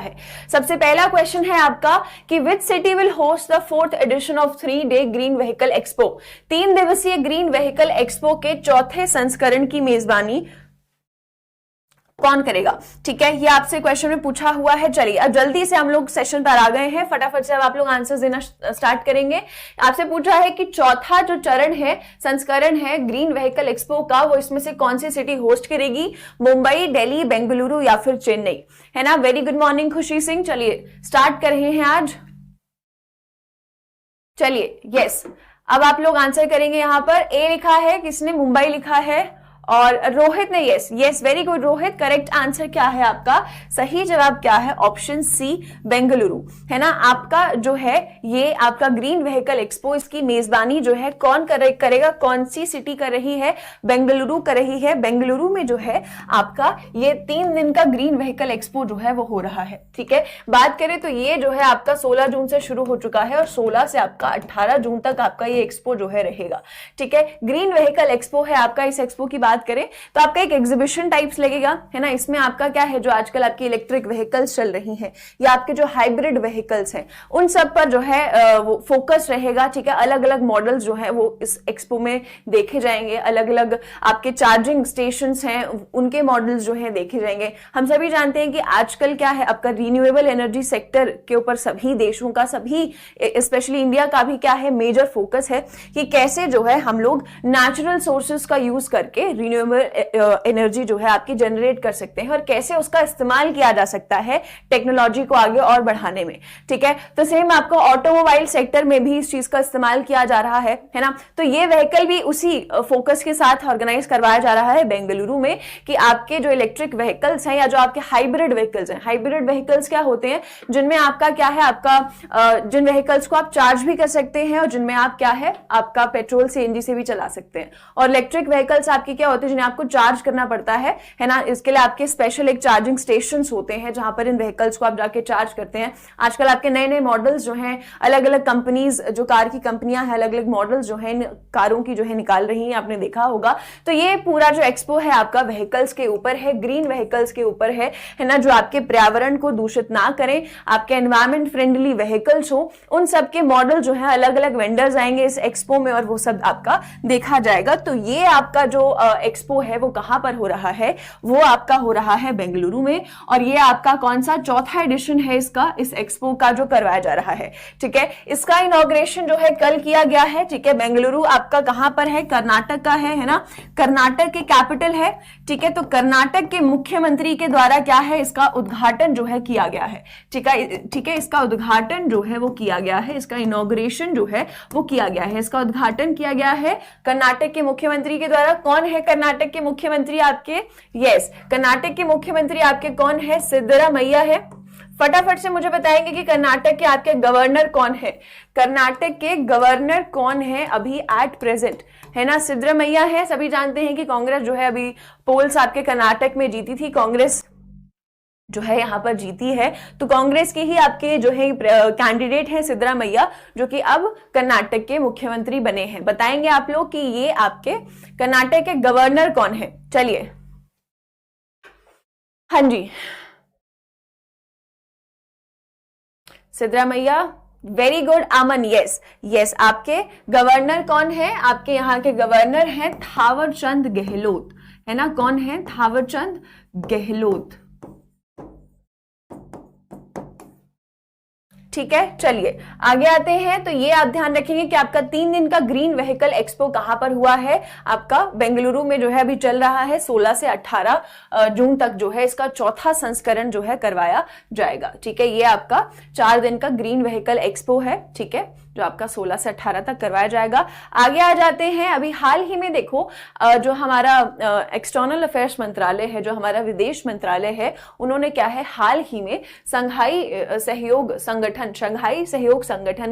है। सबसे पहला क्वेश्चन है आपका कि which city will host the 4th edition of 3-day green vehicle expo. 3 दिवसीय ग्रीन व्हीकल एक्सपो के चौथे संस्करण की मेजबानी कौन करेगा? ठीक है, ये आपसे क्वेश्चन में पूछा हुआ है। चलिए अब जल्दी से हम लोग सेशन पर आ गए हैं, फटाफट से अब आप लोग आंसर देना स्टार्ट करेंगे। आपसे पूछा है कि चौथा जो चरण है, संस्करण है ग्रीन व्हीकल एक्सपो का, वो इसमें से कौन सी सिटी होस्ट करेगी? मुंबई, दिल्ली, बेंगलुरु या फिर चेन्नई, है ना। वेरी गुड मॉर्निंग खुशी सिंह। चलिए स्टार्ट कर रहे हैं आज। चलिए यस, अब आप लोग आंसर करेंगे। यहां पर ए लिखा है, किसने? मुंबई लिखा है, और रोहित ने yes yes, very good Rohit. Correct answer क्या है आपका? सही जवाब क्या है? ऑप्शन सी, बेंगलुरु, है ना। आपका जो है ये आपका ग्रीन व्हीकल एक्सपो, इसकी मेजबानी जो है कौन करेगा? कौन सी सिटी कर रही है? बेंगलुरु कर रही है। बेंगलुरु में जो है आपका ये 3 दिन का ग्रीन व्हीकल एक्सपो जो है वो हो रहा है। ठीक है, बात करें तो ये जो है आपका 16 जून से शुरू हो चुका है और 16 से आपका 18 जून तक आपका ये एक्सपो जो है रहेगा। ठीक है, ग्रीन व्हीकल एक्सपो है आपका। इस एक्सपो की बात करें तो आपका एक एग्जीबिशन टाइप्स लगेगा, है ना। इसमें आपका क्या है, जो आजकल आपकी इलेक्ट्रिक व्हीकल्स चल रही हैं या आपके जो हाइब्रिड व्हीकल्स हैं, उन सब पर जो है वो फोकस रहेगा। ठीक है, अलग अलग मॉडल्स जो है वो इस एक्सपो में देखे जाएंगे। अलग अलग आपके चार्जिंग स्टेशंस हैं, उनके मॉडल्स जो है देखे जाएंगे। हम सभी जानते हैं कि आजकल क्या है, आपका रिन्यूएबल एनर्जी सेक्टर के ऊपर सभी देशों का, सभी स्पेशली इंडिया का भी क्या है, मेजर फोकस है कि कैसे जो है हम लोग नेचुरल सोर्सेस का यूज करके रिन्यूएबल एनर्जी जो है आपकी जनरेट कर सकते हैं और कैसे उसका इस्तेमाल किया जा सकता है टेक्नोलॉजी को आगे और बढ़ाने में। ठीक है, तो सेम आपको ऑटोमोबाइल सेक्टर में भी इस चीज का इस्तेमाल किया जा रहा है ना। तो ये व्हीकल भी उसी फोकस के साथ ऑर्गेनाइज करवाया जा रहा है बेंगलुरु में कि आपके जो इलेक्ट्रिक व्हीकल्स हैं या जो आपके हाइब्रिड व्हीकल्स हैं, हाइब्रिड व्हीकल्स क्या होते हैं, जिनमें आपका क्या है, आपका जिन व्हीकल्स को आप चार्ज भी कर सकते हैं और जिनमें आप क्या है, आपका पेट्रोल सीएनजी से भी चला सकते हैं। और इलेक्ट्रिक व्हीकल्स आपकी क्या होते हैं, जिन्हें आपको चार्ज करना पड़ता है ना। इसके लिए आपके स्पेशल एक चार्जिंग स्टेशंस होते हैं जहां पर इन व्हीकल्स को आप जाके चार्ज करते हैं। आजकल आपके नए नए मॉडल्स जो हैं, अलग अलग कंपनीज, जो कार की कंपनियां हैं, अलग अलग मॉडल्स जो हैं कारों की जो है निकाल रही हैं, आपने देखा होगा। तो ये पूरा जो एक्सपो है आपका व्हीकल्स के ऊपर है, ग्रीन व्हीकल्स के ऊपर है ना, जो आपके पर्यावरण को दूषित ना करें, आपके एनवायरमेंट फ्रेंडली व्हीकल्स हो, उन सब के मॉडल जो है, अलग अलग वेंडर्स आएंगे इस एक्सपो में और वो सब आपका देखा जाएगा। तो ये आपका जो एक्सपो है वो कहां पर हो रहा है, वो आपका हो रहा है बेंगलुरु में। और ये आपका कौन सा चौथा एडिशन है इसका, इस एक्सपो का जो करवाया जा रहा है। ठीक है, इसका इनॉग्रेशन जो है कल किया गया है। ठीक है, बेंगलुरु आपका कहां पर है, कर्नाटक का है ना, कर्नाटक के कैपिटल है। ठीक है, तो कर्नाटक के मुख्यमंत्री के द्वारा क्या है, इसका उद्घाटन जो है किया गया है। ठीक है, इसका उद्घाटन जो है वो किया गया है, इसका इनॉग्रेशन जो है वो किया गया है, इसका उद्घाटन किया गया है कर्नाटक के मुख्यमंत्री के द्वारा। कौन है कर्नाटक के मुख्यमंत्री आपके? यस, कर्नाटक के मुख्यमंत्री आपके कौन है? सिद्धरामैया है। फटाफट से मुझे बताएंगे कि कर्नाटक के आपके गवर्नर कौन है? कर्नाटक के गवर्नर कौन है अभी एट प्रेजेंट, है ना? सिद्धरामैया है। सभी जानते हैं कि कांग्रेस जो है अभी पोल्स आपके कर्नाटक में जीती थी, कांग्रेस जो है यहां पर जीती है। तो कांग्रेस के ही आपके जो है कैंडिडेट हैं सिद्धरामैया, जो कि अब कर्नाटक के मुख्यमंत्री बने हैं। बताएंगे आप लोग कि ये आपके कर्नाटक के गवर्नर कौन है? चलिए, हाँ जी, सिद्धरामैया, वेरी गुड अमन। यस यस, आपके गवर्नर कौन है? आपके यहाँ के गवर्नर हैं थावरचंद गहलोत, है ना। कौन है? थावरचंद गहलोत। ठीक है, चलिए आगे आते हैं। तो ये आप ध्यान रखेंगे कि आपका 3 दिन का ग्रीन व्हीकल एक्सपो कहां पर हुआ है, आपका बेंगलुरु में जो है अभी चल रहा है। 16 से 18 जून तक जो है इसका चौथा संस्करण जो है करवाया जाएगा। ठीक है, ये आपका 4 दिन का ग्रीन व्हीकल एक्सपो है। ठीक है, जो आपका 16 से 18 तक करवाया जाएगा। आगे आ जाते हैं। अभी हाल ही में देखो, जो हमारा एक्सटर्नल अफेयर्स मंत्रालय है, जो हमारा विदेश मंत्रालय है, उन्होंने क्या है, हाल ही में शंघाई सहयोग संगठन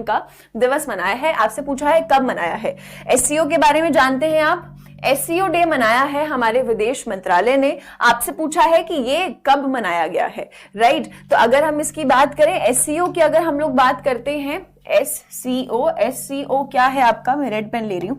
का दिवस मनाया है। आपसे पूछा है कब मनाया है। एससीओ के बारे में जानते हैं आप? एससीओ डे मनाया है हमारे विदेश मंत्रालय ने। आपसे पूछा है कि ये कब मनाया गया है, राइट। तो अगर हम इसकी बात करें, एससीओ की अगर हम लोग बात करते हैं, एससीओ क्या है आपका? मैं रेड पेन ले रही हूं।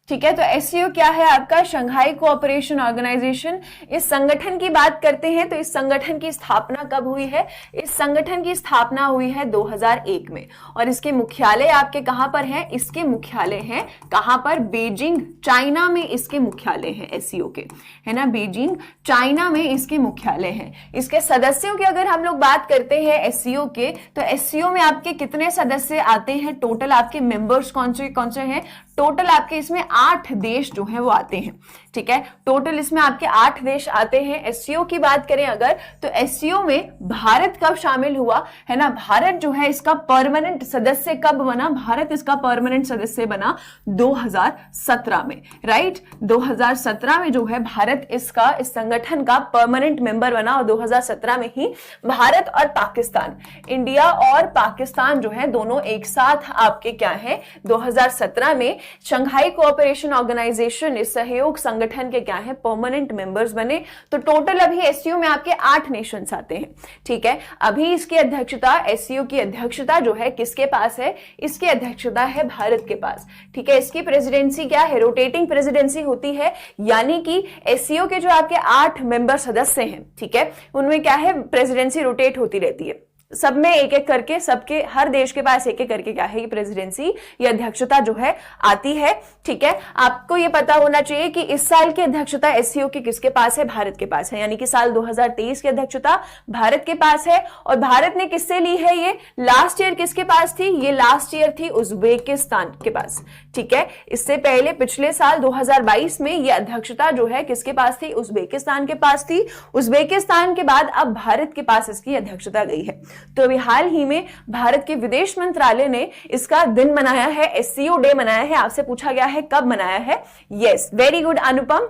ठीक है, तो एससीओ क्या है आपका? Shanghai cooperation organisation. इस संगठन की बात करते हैं तो इस संगठन की स्थापना कब हुई है? इस संगठन की स्थापना हुई है 2001 में। और इसके मुख्यालय आपके कहां पर हैं? इसके मुख्यालय हैं कहां पर? बीजिंग, चाइना में इसके मुख्यालय हैं एससीओ के, है ना, बीजिंग चाइना में इसके मुख्यालय हैं। इसके सदस्यों की अगर हम लोग बात करते हैं एससीओ के, तो एससीओ में आपके कितने सदस्य आते हैं? टोटल आपके मेंबर्स कौन से हैं? टोटल आपके इसमें 8 देश जो है वो आते हैं। ठीक है, टोटल इसमें आपके 8 देश आते हैं। एससीओ की बात करें अगर, तो एससीओ में भारत कब शामिल हुआ, है ना? भारत जो है इसका परमानेंट सदस्य कब बना? भारत इसका परमानेंट सदस्य बना 2017 में, राइट? 2017 में जो है भारत इसका, इस संगठन का परमानेंट मेंबर बना। और 2017 में ही भारत और पाकिस्तान, इंडिया और पाकिस्तान जो है दोनों एक साथ आपके क्या है 2017 में शंघाई कोऑपरेशन ऑर्गेनाइजेशन, इस सहयोग संगठन के क्या है परमानेंट मेंबर्स बने। तो टोटल अभी एससीओ में आपके 8 नेशंस आते हैं। ठीक है, अभी इसकी अध्यक्षता, एससीओ की अध्यक्षता जो है किसके पास है? इसकी अध्यक्षता है भारत के पास। ठीक है, इसकी प्रेसिडेंसी क्या है? रोटेटिंग प्रेसिडेंसी होती है, यानी कि एससीओ के जो आपके 8 मेंबर सदस्य हैं, ठीक है, उनमें क्या है प्रेसिडेंसी रोटेट होती रहती है। सब में एक एक करके, सबके हर देश के पास एक एक करके क्या है ये प्रेसिडेंसी, ये अध्यक्षता जो है आती है। ठीक है, आपको ये पता होना चाहिए कि इस साल की अध्यक्षता एससीओ की किसके पास है? भारत के पास है, यानी कि साल 2023 की अध्यक्षता भारत के पास है। और भारत ने किससे ली है ये? लास्ट ईयर किसके पास थी? ये लास्ट ईयर थी उज्बेकिस्तान के पास। ठीक है, इससे पहले पिछले साल 2022 में ये अध्यक्षता जो है किसके पास थी? उज्बेकिस्तान के पास थी। उज्बेकिस्तान के बाद अब भारत के पास इसकी अध्यक्षता गई है। तो अभी हाल ही में भारत के विदेश मंत्रालय ने इसका दिन मनाया है, एससीओ डे मनाया है। आपसे पूछा गया है कब मनाया है? यस, वेरी गुड अनुपम।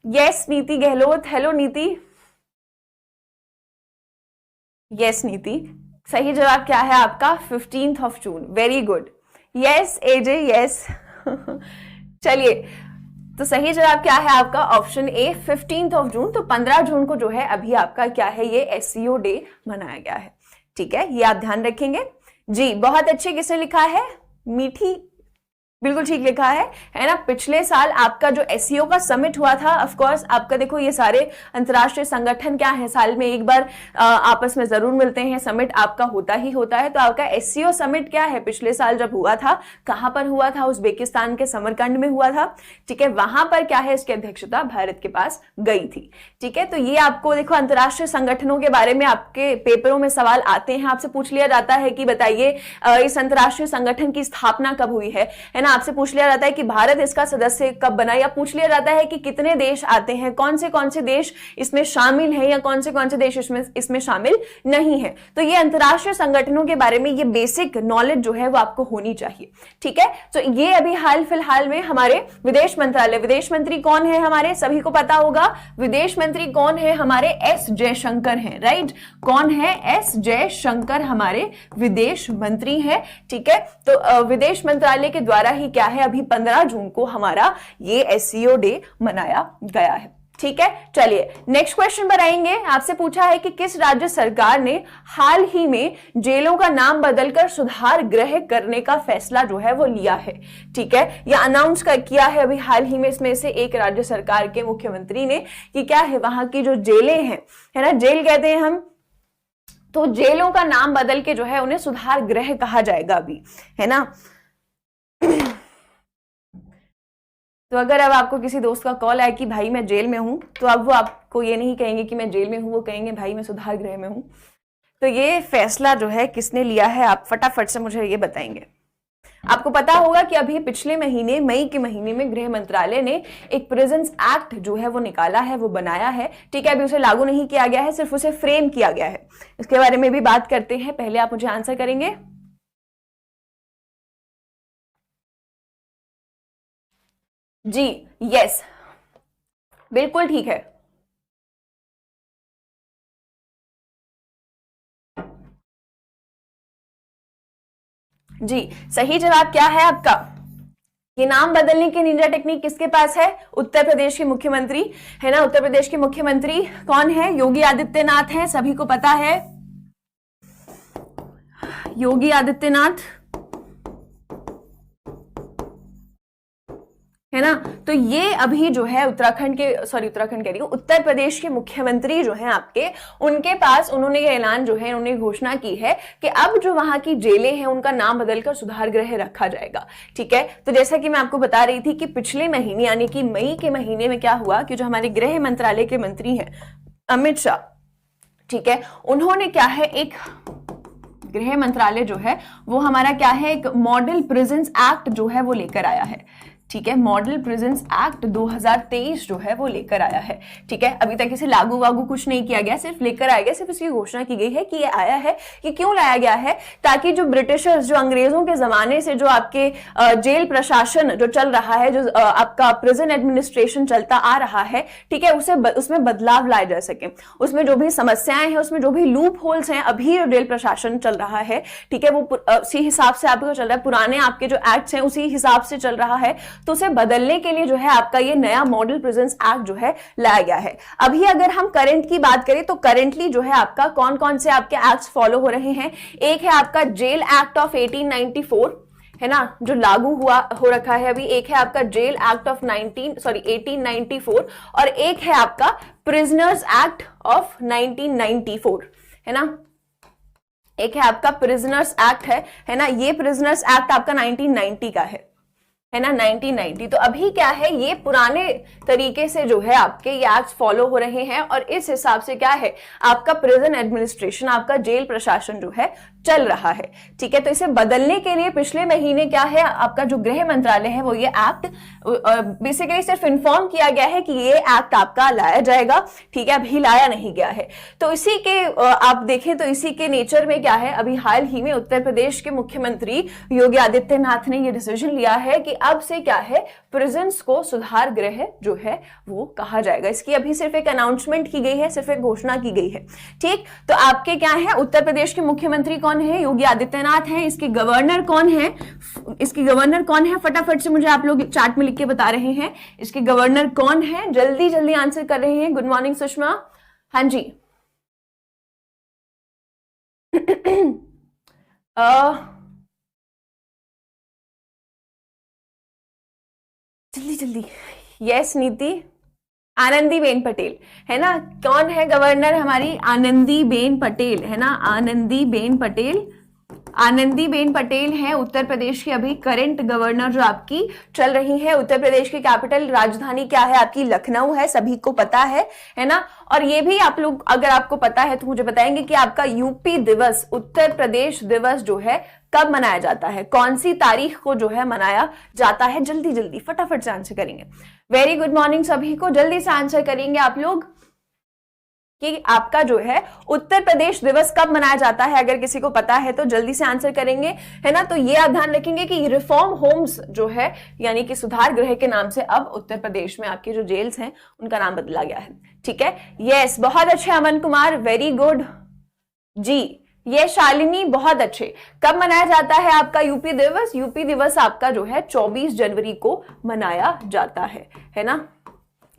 यस नीति गहलोत, हेलो नीति। यस नीति, सही जवाब क्या है आपका? 15 June. Very good. Yes AJ, yes. चलिए, तो सही जवाब क्या है आपका? Option A 15 June. तो 15 जून को जो है अभी आपका क्या है ये एससीओ डे मनाया गया है। ठीक है, ये आप ध्यान रखेंगे जी। बहुत अच्छे, किसने लिखा है? मीठी, बिल्कुल ठीक लिखा है ना। पिछले साल आपका जो एससीओ का समिट हुआ था, ऑफ कोर्स आपका देखो ये सारे अंतरराष्ट्रीय संगठन क्या है साल में एक बार आपस में जरूर मिलते हैं, समिट आपका होता ही होता है। तो आपका एससीओ समिट क्या है पिछले साल जब हुआ था, कहां पर हुआ था? उज्बेकिस्तान के समरकंद में हुआ था। ठीक है, वहां पर क्या है इसकी अध्यक्षता भारत के पास गई थी। ठीक है, तो ये आपको देखो अंतरराष्ट्रीय संगठनों के बारे में आपके पेपरों में सवाल आते हैं, आपसे पूछ लिया जाता है कि बताइए इस अंतरराष्ट्रीय संगठन की स्थापना कब हुई है ना। आपसे पूछ लिया जाता है कि भारत इसका सदस्य कब बना, या पूछ लिया जाता है कि कितने देश आते हैं, कौन से देश इसमें शामिल हैं या कौन से देश इसमें शामिल नहीं है। तो ये अंतरराष्ट्रीय संगठनों के बारे में ये बेसिक नॉलेज जो है वो आपको होनी चाहिए। ठीक है, तो ये अभी हाल फिलहाल में हमारे विदेश मंत्रालय, विदेश मंत्री कौन है हमारे? सभी को पता होगा विदेश मंत्री कौन है हमारे? एस जयशंकर हैं, राइट? कौन है? एस जयशंकर हमारे विदेश मंत्री हैं। ठीक है, तो विदेश मंत्रालय के द्वारा ही क्या है अभी 15 जून को हमारा ये एससीओ डे मनाया गया है। ठीक है, चलिए नेक्स्ट क्वेश्चन पर आएंगे। आपसे पूछा है कि किस राज्य सरकार ने हाल ही में जेलों का नाम बदलकर सुधार गृह करने का फैसला जो है वो लिया है? ठीक है, या अनाउंस किया है अभी हाल ही में। इसमें से एक राज्य सरकार के मुख्यमंत्री ने कि क्या है वहां की जो जेलें हैं, है ना, जेल कहते हैं हम, तो जेलों का नाम बदल के जो है उन्हें सुधार गृह कहा जाएगा अभी, है ना। तो अगर अब आपको किसी दोस्त का कॉल आए कि भाई मैं जेल में हूं, तो अब वो आपको ये नहीं कहेंगे कि मैं जेल में हूं, वो कहेंगे भाई मैं सुधार गृह में हूं। तो ये फैसला जो है किसने लिया है, आप फटाफट से मुझे ये बताएंगे। आपको पता होगा कि अभी पिछले महीने मई के महीने में गृह मंत्रालय ने एक प्रिजन्स एक्ट जो है वो निकाला है, वो बनाया है। ठीक है, अभी उसे लागू नहीं किया गया है, सिर्फ उसे फ्रेम किया गया है। इसके बारे में भी बात करते हैं, पहले आप मुझे आंसर करेंगे। जी यस, बिल्कुल ठीक है। जी सही जवाब क्या है आपका? ये नाम बदलने की निंजा टेक्निक किसके पास है? उत्तर प्रदेश के मुख्यमंत्री, है ना। उत्तर प्रदेश के मुख्यमंत्री कौन है? योगी आदित्यनाथ हैं, सभी को पता है, योगी आदित्यनाथ, है ना। ना। तो ये अभी जो है उत्तराखंड कह रही हूँ, उत्तर प्रदेश के मुख्यमंत्री जो हैं आपके, उनके पास उन्होंने ये ऐलान जो है, उन्होंने घोषणा की है कि अब जो वहां की जेलें हैं उनका नाम बदलकर सुधार गृह रखा जाएगा। ठीक है, तो जैसा कि मैं आपको बता रही थी कि पिछले महीने यानी कि मई के महीने में क्या हुआ कि जो हमारे गृह मंत्रालय के मंत्री हैं अमित शाह, ठीक है, उन्होंने क्या है, एक गृह मंत्रालय जो है वो हमारा क्या है, एक मॉडल प्रिजन्स एक्ट जो है वो लेकर आया है। ठीक है, मॉडल प्रिजन्स एक्ट 2023 जो है वो लेकर आया है। ठीक है, अभी तक इसे लागू वागू कुछ नहीं किया गया, सिर्फ लेकर आया गया, सिर्फ इसकी घोषणा की गई है कि ये आया है। कि क्यों लाया गया है, ताकि जो ब्रिटिशर्स, जो अंग्रेजों के जमाने से जो आपके जेल प्रशासन जो चल रहा है, जो आपका प्रिजन एडमिनिस्ट्रेशन चलता आ रहा है, ठीक है, उसमें बदलाव लाए जा सके, उसमें जो भी समस्याएं हैं, उसमें जो भी लूप होल्स हैं, अभी जो जेल प्रशासन चल रहा है, ठीक है, वो उसी हिसाब से आपको चल रहा है, पुराने आपके जो एक्ट्स हैं उसी हिसाब से चल रहा है, तो उसे बदलने के लिए जो है आपका ये नया मॉडल प्रिजन्स एक्ट जो है लाया गया है। अभी अगर हम करंट की बात करें तो करंटली जो है आपका कौन कौन से आपके एक्ट्स फॉलो हो रहे हैं, एक है आपका जेल एक्ट ऑफ 1894, है ना, जो लागू हो रखा है अभी, एक है आपका जेल एक्ट ऑफ 1894 और एक है आपका प्रिजनर्स एक्ट ऑफ 1994, है ना, एक है आपका प्रिजनर्स एक्ट है ना, ये प्रिजनर्स एक्ट आपका 1990 का है ना, 1990। तो अभी क्या है, ये पुराने तरीके से जो है आपके ये एक्ट्स फॉलो हो रहे हैं और इस हिसाब से क्या है आपका प्रिजन एडमिनिस्ट्रेशन, आपका जेल प्रशासन जो है चल रहा है। ठीक है, तो इसे बदलने के लिए पिछले महीने क्या है आपका जो गृह मंत्रालय है वो ये एक्ट बेसिकली सिर्फ इन्फॉर्म किया गया है कि ये एक्ट आपका लाया जाएगा। ठीक है, अभी लाया नहीं गया है। तो इसी के आप देखें तो इसी के नेचर में क्या है, अभी हाल ही में उत्तर प्रदेश के मुख्यमंत्री योगी आदित्यनाथ ने ये डिसीजन लिया है कि अब से क्या है प्रिजन्स को सुधार गृह जो है वो कहा जाएगा। इसकी अभी सिर्फ एक अनाउंसमेंट की गई है, सिर्फ एक घोषणा की गई है। ठीक, तो आपके क्या है, उत्तर प्रदेश के मुख्यमंत्री कौन है, योगी आदित्यनाथ हैं। इसके गवर्नर कौन है, फटाफट से मुझे आप लोग चार्ट में लिख के बता रहे हैं इसके गवर्नर कौन है, जल्दी जल्दी आंसर कर रहे हैं। Good morning Sushma. हाँ जी जल्दी जल्दी, यस नीति, आनंदीबेन पटेल, है ना। कौन है गवर्नर हमारी, आनंदीबेन पटेल, है ना, आनंदीबेन पटेल है उत्तर प्रदेश की अभी करंट गवर्नर जो आपकी चल रही है। उत्तर प्रदेश की कैपिटल राजधानी क्या है आपकी, लखनऊ है, सभी को पता है ना। और ये भी आप लोग अगर आपको पता है तो मुझे बताएंगे कि आपका यूपी दिवस, उत्तर प्रदेश दिवस जो है कब मनाया जाता है, कौन सी तारीख को जो है मनाया जाता है। जल्दी जल्दी फटाफट से आंसर करेंगे। वेरी गुड मॉर्निंग सभी को, जल्दी से आंसर करेंगे आप लोग कि आपका जो है उत्तर प्रदेश दिवस कब मनाया जाता है। अगर किसी को पता है तो जल्दी से आंसर करेंगे, है ना। तो ये आप ध्यान रखेंगे कि रिफॉर्म होम्स जो है यानी कि सुधार गृह के नाम से अब उत्तर प्रदेश में आपकी जो जेल्स हैं उनका नाम बदला गया है। ठीक है, यस, बहुत अच्छे अमन कुमार, वेरी गुड जी। ये शालिनी, बहुत अच्छे। कब मनाया जाता है आपका यूपी दिवस, यूपी दिवस आपका जो है 24 जनवरी को मनाया जाता है ना।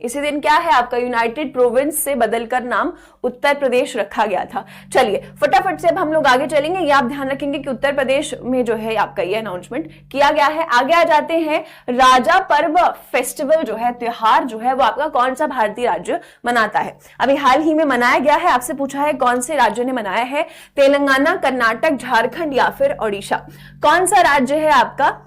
इसी दिन क्या है आपका यूनाइटेड प्रोविंस से बदलकर नाम उत्तर प्रदेश रखा गया था। चलिए फटाफट से अब हम लोग आगे चलेंगे। ये आप ध्यान रखेंगे कि उत्तर प्रदेश में जो है आपका ये अनाउंसमेंट किया गया है। आगे आ जाते हैं, राजा पर्व फेस्टिवल जो है, त्योहार जो है वो आपका कौन सा भारतीय राज्य मनाता है। अभी हाल ही में मनाया गया है, आपसे पूछा है कौन से राज्य ने मनाया है, तेलंगाना, कर्नाटक, झारखंड या फिर ओडिशा। कौन सा राज्य है आपका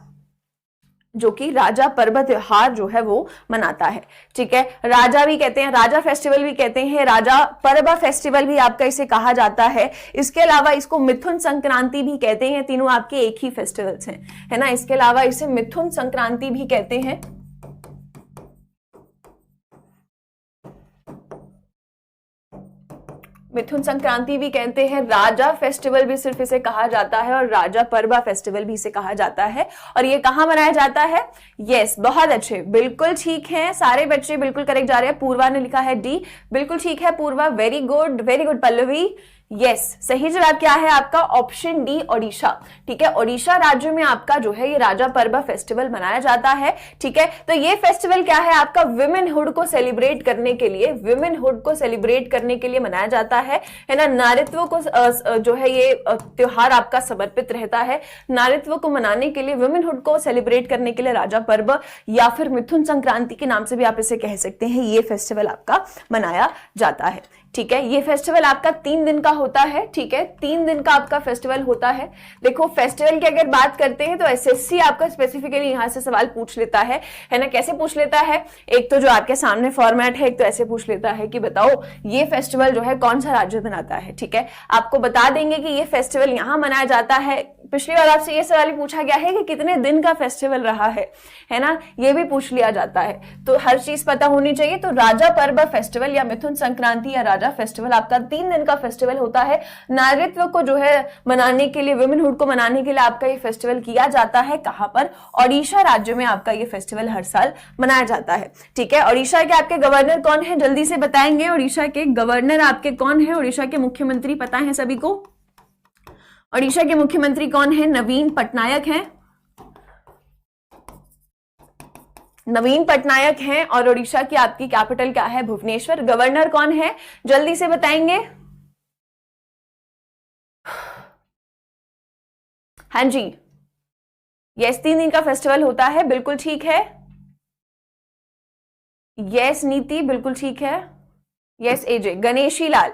जो कि राजा पर्व त्योहार जो है वो मनाता है। ठीक है, राजा भी कहते हैं, राजा फेस्टिवल भी कहते हैं, राजा पर्व फेस्टिवल भी आपका इसे कहा जाता है। इसके अलावा इसको मिथुन संक्रांति भी कहते हैं। तीनों आपके एक ही फेस्टिवल्स हैं, है ना। इसके अलावा इसे मिथुन संक्रांति भी कहते हैं। मिथुन संक्रांति भी कहते हैं, राजा फेस्टिवल भी सिर्फ इसे कहा जाता है और राजा पर्व फेस्टिवल भी इसे कहा जाता है। और ये कहां मनाया जाता है, यस, बहुत अच्छे, बिल्कुल ठीक है, सारे बच्चे बिल्कुल करेक्ट जा रहे हैं। पूर्वा ने लिखा है डी, बिल्कुल ठीक है पूर्वा, वेरी गुड पल्लवी, यस, सही जवाब क्या है आपका? Option D, Odisha. ठीक है, ओडिशा राज्य में आपका जो है ये राजा पर्व फेस्टिवल मनाया जाता है। ठीक है, तो ये फेस्टिवल क्या है आपका? विमेनहुड को सेलिब्रेट करने के लिए, विमेनहुड को सेलिब्रेट करने के लिए मनाया जाता है ना। नारीत्व को जो है ये त्योहार आपका समर्पित रहता है। नारीत्व को मनाने के लिए, विमेनहुड को सेलिब्रेट करने के लिए राजा पर्व या फिर मिथुन संक्रांति के नाम से भी आप इसे कह सकते हैं, ये फेस्टिवल आपका मनाया जाता है। ठीक है, ये फेस्टिवल आपका 3 दिन का होता है। ठीक है, 3 दिन का आपका फेस्टिवल होता है। देखो, फेस्टिवल की अगर बात करते हैं तो एसएससी आपका स्पेसिफिकली यहां से सवाल पूछ लेता है ना। कैसे पूछ लेता है? एक तो जो आपके सामने फॉर्मेट है, एक तो ऐसे पूछ लेता है कि बताओ ये फेस्टिवल जो है कौन सा राज्य मनाता है। ठीक है, आपको बता देंगे कि ये फेस्टिवल यहां मनाया जाता है। पिछली बार आपसे ये सवाल पूछा गया है कि कितने दिन का फेस्टिवल रहा है ना, ये भी पूछ लिया जाता है। तो हर चीज पता होनी चाहिए। तो राजा पर्व फेस्टिवल या मिथुन संक्रांति या राजा फेस्टिवल आपका 3 दिन का फेस्टिवल होता है। नारीत्व को जो है मनाने के लिए, विमेनहुड को मनाने के लिए आपका ये फेस्टिवल किया जाता है। कहां पर? ओडिशा राज्य में आपका ये फेस्टिवल हर साल मनाया जाता है। ठीक है, ओडिशा के आपके गवर्नर कौन है? जल्दी से बताएंगे, ओडिशा के गवर्नर आपके कौन है? ओडिशा के मुख्यमंत्री पता है सभी को? ओडिशा के मुख्यमंत्री कौन है? नवीन पटनायक हैं। नवीन पटनायक हैं और ओडिशा की आपकी कैपिटल क्या है? भुवनेश्वर। गवर्नर कौन है? जल्दी से बताएंगे। हाँ जी, यस, 3 दिन का फेस्टिवल होता है, बिल्कुल ठीक है। यस नीति, बिल्कुल ठीक है। यस एजे, गणेशी लाल,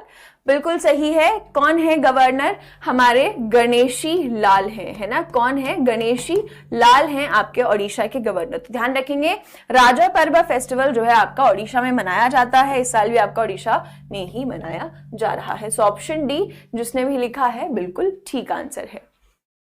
बिल्कुल सही है। कौन है गवर्नर? हमारे गणेशी लाल है ना। कौन है? गणेशी लाल हैं आपके ओडिशा के गवर्नर। तो ध्यान रखेंगे, राजा पर्व फेस्टिवल जो है आपका ओडिशा में मनाया जाता है। इस साल भी आपका ओडिशा में ही मनाया जा रहा है। सो ऑप्शन डी जिसने भी लिखा है बिल्कुल ठीक आंसर है।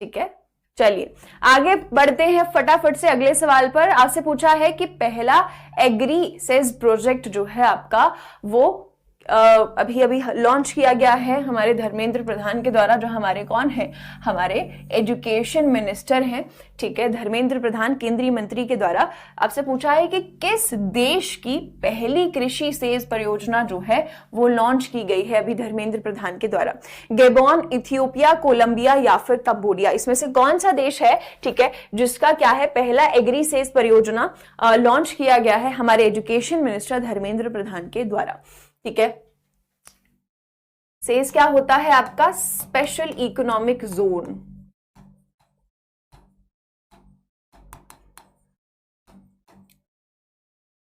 ठीक है, चलिए आगे बढ़ते हैं फटाफट से अगले सवाल पर। आपसे पूछा है कि पहला एग्री सेज प्रोजेक्ट जो है आपका वो अभी अभी लॉन्च किया गया है हमारे धर्मेंद्र प्रधान के द्वारा, जो हमारे कौन है? हमारे एजुकेशन मिनिस्टर हैं। ठीक है, धर्मेंद्र प्रधान केंद्रीय मंत्री के द्वारा आपसे पूछा है कि किस देश की पहली कृषि सेज परियोजना जो है वो लॉन्च की गई है अभी धर्मेंद्र प्रधान के द्वारा? गैबोन, इथियोपिया, कोलंबिया या फिर कंबोडिया, इसमें से कौन सा देश है? ठीक है, जिसका क्या है पहला एग्री सेज परियोजना लॉन्च किया गया है हमारे एजुकेशन मिनिस्टर धर्मेंद्र प्रधान के द्वारा? ठीक है, सेज क्या होता है आपका? Special economic zone.